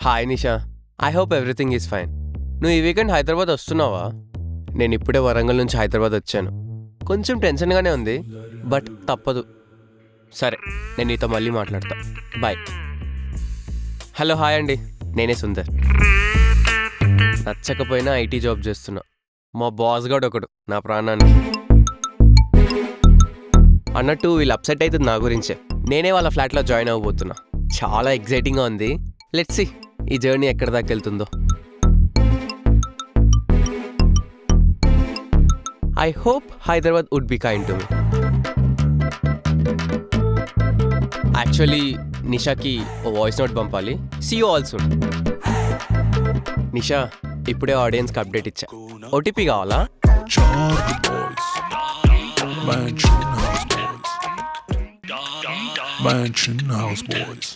Hi Nisha, I hope everything is fine. నువ్వు ఈ weekend Hyderabad వస్తున్నావా? నేను ఇప్పుడే వరంగల్ నుంచి హైదరాబాద్ వచ్చాను. కొంచెం టెన్షన్గానే ఉంది, బట్ తప్పదు. సరే, నేను నీతో మళ్ళీ మాట్లాడతా. బాయ్. హలో, హాయ్ అండి, నేనే సుందర్. నచ్చకపోయినా ఐటీ జాబ్ చేస్తున్నా. మా బాస్ గాడు ఒకడు నా ప్రాణానికి. అన్నట్టు వీళ్ళు అప్సెట్ అవుతుంది నా గురించే. నేనే వాళ్ళ ఫ్లాట్లో జాయిన్ అవ్వబోతున్నా. చాలా ఎక్సైటింగ్గా ఉంది. లెట్స్ సీ ఈ జర్నీ ఎక్కడి దాకా వెళ్తుందో. I hope Hyderabad would be kind to me. Actually నిషాకి ఓ వాయిస్ నోట్ పంపాలి. See you all soon. Nisha, ఇప్పుడే ఆడియన్స్కి అప్డేట్ ఇచ్చా. ఓటీపీ కావాలా? Mansion House Boys.